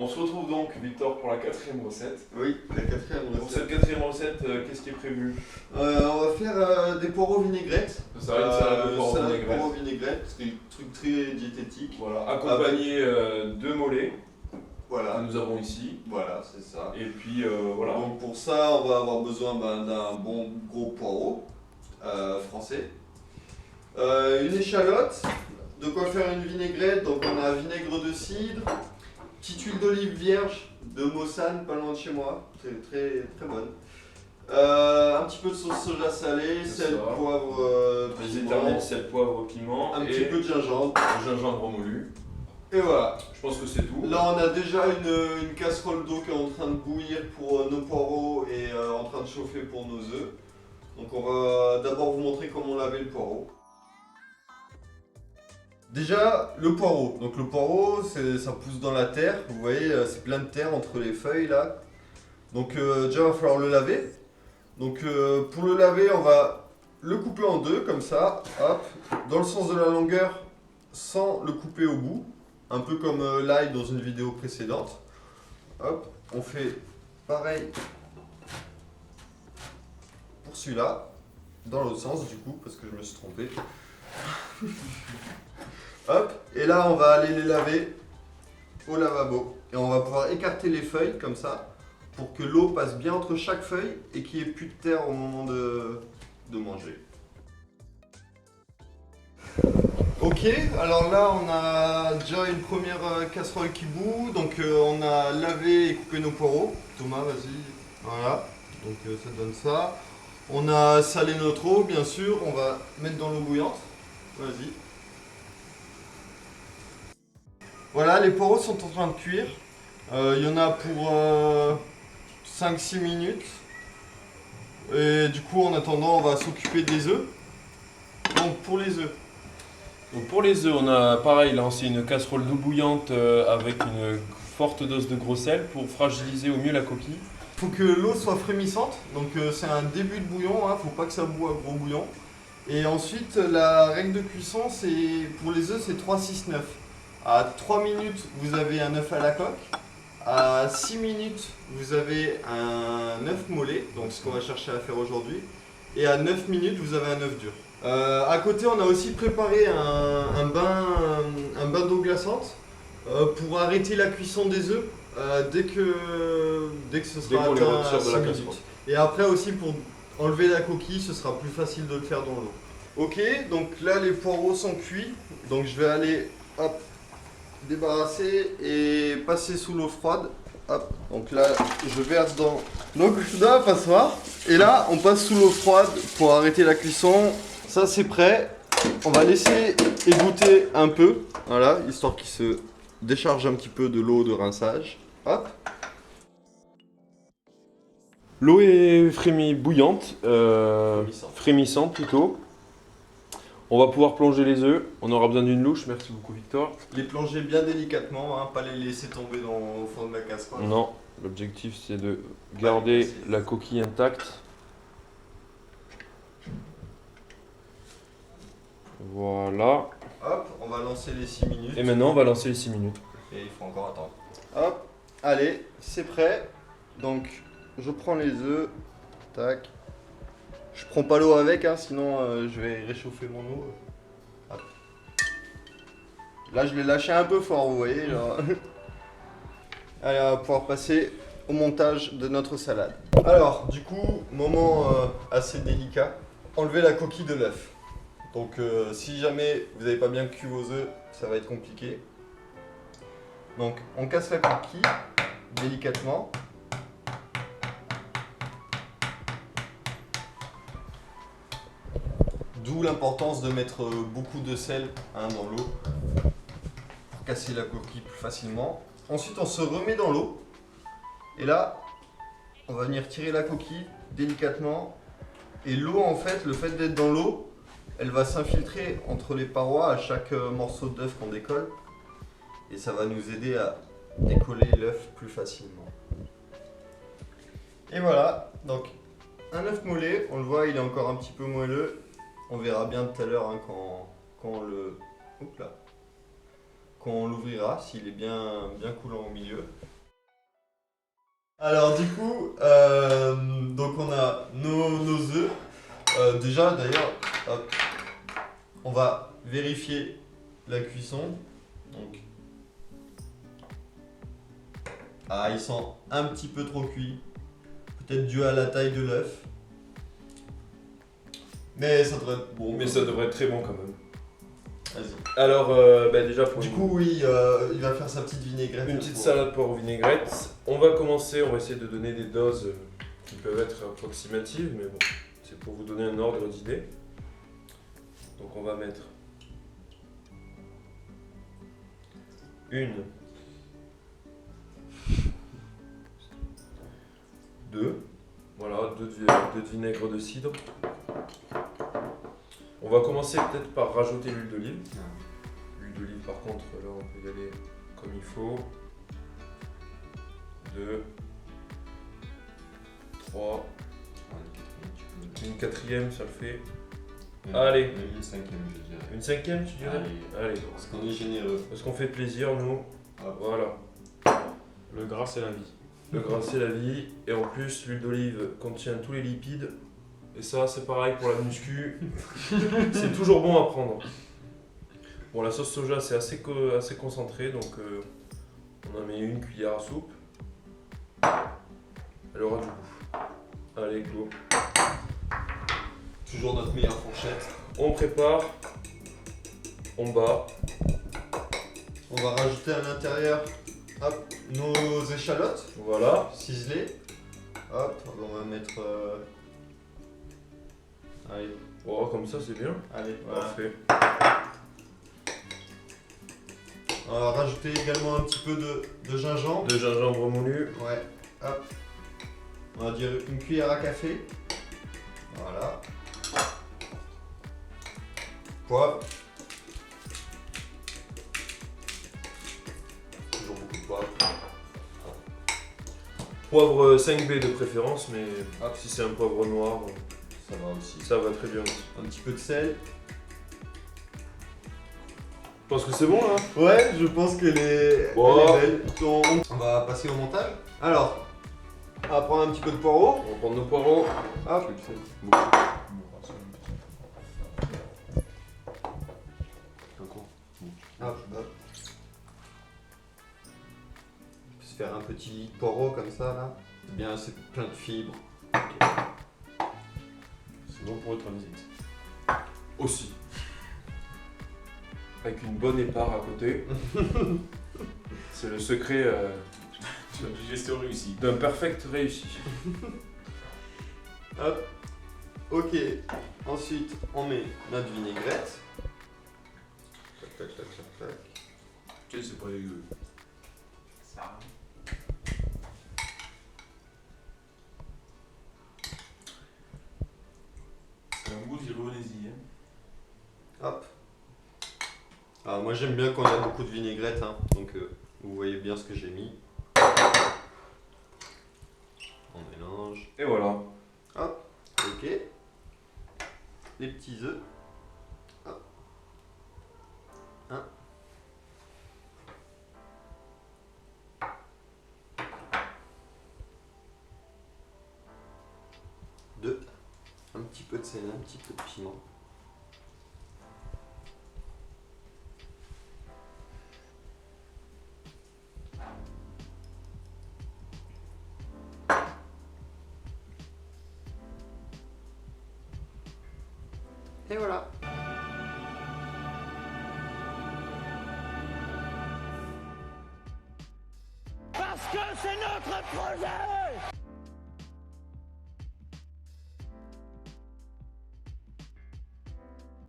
On se retrouve donc, Victor, pour la quatrième recette. Oui, la quatrième Pour recette. cette quatrième recette, qu'est-ce qui est prévu? On va faire des poireaux vinaigrettes. Ça va être une salade de poireaux vinaigrette, c'est un truc très diététique. Voilà, accompagné de mollets que Voilà, nous avons ici. voilà, c'est ça. Et puis voilà. Donc pour ça, on va avoir besoin d'un bon gros poireau français. Une échalote, de quoi faire une vinaigrette. Donc on a vinaigre de cidre, petite huile d'olive vierge de Mossane, pas loin de chez moi, c'est très très bonne. Un petit peu de sauce soja salée, C'est sel, ça. poivre, Les piment, éternels sel, poivre, piment un et petit peu de gingembre. le gingembre moulu. Et voilà. Je pense que c'est tout. Là on a déjà une casserole d'eau qui est en train de bouillir pour nos poireaux et en train de chauffer pour nos œufs. Donc on va d'abord vous montrer comment laver le poireau. Déjà le poireau. Donc le poireau ça pousse dans la terre. Vous voyez c'est plein de terre entre les feuilles là. Donc déjà il va falloir le laver. Donc pour le laver on va le couper en deux comme ça. Hop, dans le sens de la longueur sans le couper au bout. Un peu comme l'ail dans une vidéo précédente. Hop, on fait pareil pour celui-là, dans l'autre sens du coup, parce que je me suis trompé. Hop, et là on va aller les laver au lavabo. Et on va pouvoir écarter les feuilles comme ça, pour que l'eau passe bien entre chaque feuille et qu'il n'y ait plus de terre au moment de manger. Ok, alors là on a déjà une première casserole qui bout, donc on a lavé et coupé nos poireaux. Thomas, vas-y, voilà, donc ça donne ça. On a salé notre eau, bien sûr, on va mettre dans l'eau bouillante, vas-y. Voilà, les poireaux sont en train de cuire. Il y en a pour 5-6 minutes. Et du coup, en attendant, on va s'occuper des œufs. Donc pour les œufs. Donc pour les œufs, on a pareil lancé une casserole d'eau bouillante avec une forte dose de gros sel pour fragiliser au mieux la coquille. Il faut que l'eau soit frémissante, donc c'est un début de bouillon, hein, faut pas que ça boue à gros bouillon. Et ensuite, la règle de cuisson, c'est pour les œufs, c'est 3-6-9. À 3 minutes, vous avez un œuf à la coque. À 6 minutes, vous avez un œuf mollet, donc ce qu'on va chercher à faire aujourd'hui. Et à 9 minutes, vous avez un œuf dur. À côté, on a aussi préparé un bain d'eau glaçante pour arrêter la cuisson des œufs dès que ce sera Dès qu'on les atteint retire de 6 la minutes. casserole. Et après aussi pour enlever la coquille, ce sera plus facile de le faire dans l'eau. Ok, donc là les poireaux sont cuits, donc je vais aller hop, débarrasser et passer sous l'eau froide. Hop, donc là je verse dans la passoire et là on passe sous l'eau froide pour arrêter la cuisson. Ça c'est prêt, on va laisser égoutter un peu, voilà, histoire qu'il se décharge un petit peu de l'eau de rinçage. Hop. L'eau est bouillante, Frémissante. plutôt. On va pouvoir plonger les œufs. On aura besoin d'une louche. Merci beaucoup, Victor. Les plonger bien délicatement, hein, pas les laisser tomber au fond de la casserole. Non, l'objectif c'est de garder la coquille intacte. Voilà. Hop, on va lancer les 6 minutes. Et maintenant, on va lancer les 6 minutes. Et il faut encore attendre. Hop, allez, c'est prêt. Donc, je prends les œufs. Tac. Je prends pas l'eau avec, hein, sinon je vais réchauffer mon eau. Hop. Là, je l'ai lâché un peu fort, vous voyez. Genre. Allez, on va pouvoir passer au montage de notre salade. Alors, du coup, moment assez délicat. Enlever la coquille de l'œuf. Donc, si jamais vous n'avez pas bien cuit vos œufs, ça va être compliqué. Donc, on casse la coquille délicatement. D'où l'importance de mettre beaucoup de sel dans l'eau pour casser la coquille plus facilement. Ensuite, on se remet dans l'eau. Et là, on va venir tirer la coquille délicatement. Et l'eau, en fait, le fait d'être dans l'eau, elle va s'infiltrer entre les parois à chaque morceau d'œuf qu'on décolle. Et ça va nous aider à décoller l'œuf plus facilement. Et voilà, donc un œuf mollet, on le voit, il est encore un petit peu moelleux. On verra bien tout à l'heure hein, quand on l'ouvrira, s'il est bien coulant au milieu. Alors du coup, donc on a nos œufs. Déjà d'ailleurs, hop, on va vérifier la cuisson. Donc, ah, ils sont un petit peu trop cuits. Peut-être dû à la taille de l'œuf. Mais ça devrait être bon. Mais ça devrait être très bon quand même. Vas-y. Alors, déjà pour Du coup, oui, il va faire sa petite vinaigrette. une petite salade poire vinaigrette, on va commencer, on va essayer de donner des doses qui peuvent être approximatives, mais bon, c'est pour vous donner un ordre d'idée. Donc on va mettre une, deux, voilà, deux de vinaigre de cidre. On va commencer peut-être par rajouter l'huile d'olive. L'huile d'olive par contre, là on peut y aller comme il faut. 2, 3, une quatrième, ça le fait. Allez. Une cinquième, je dirais. Une cinquième, tu dirais? Allez. Parce qu'on est généreux. Parce qu'on fait plaisir, nous. Voilà. Le gras, c'est la vie. Le gras, c'est la vie. Et en plus, l'huile d'olive contient tous les lipides. Et ça, c'est pareil pour la muscu. C'est toujours bon à prendre. Bon, la sauce soja, c'est assez concentré. Donc, on en met une cuillère à soupe. Elle aura du goût. Allez, go. Toujours notre meilleure fourchette. On prépare. On bat. On va rajouter à l'intérieur, hop, nos échalotes Voilà. ciselées. Hop, on va mettre. Allez, Oh, comme ça, c'est bien. allez, voilà. Parfait. On va rajouter également un petit peu de gingembre. De gingembre moulu. Ouais, hop. On va dire une cuillère à café. Voilà. Poivre. Toujours beaucoup de poivre. Poivre 5B de préférence, mais si c'est un poivre noir, Ça va aussi. ça va très bien aussi. Un petit peu de sel. Je pense que c'est bon là. Ouais, je pense que les Bon. elle est belle. On va passer au montage. Alors, on va prendre un petit peu de poireau. On va prendre nos poireaux. Hop, hop, hop. On peut se faire un petit poireau comme ça là. C'est bien, c'est plein de fibres. C'est bon pour votre visite. Aussi. Avec une bonne épare à côté. C'est le secret Digestion réussie. d'un perfect réussi. Hop. Ok. Ensuite, on met notre vinaigrette. Tac, tac, tac, tac, tac. Tu sais, c'est pas dégueu. Ça. C'est un goût d'Ironésie. Hop. Alors moi j'aime bien quand il y a beaucoup de vinaigrette, hein. Donc vous voyez bien ce que j'ai mis. On mélange. Et voilà. Hop. Ok. Les petits œufs. Hop. Un. Deux. Un petit peu de sel, un petit peu de piment. Et voilà. Parce que c'est notre projet!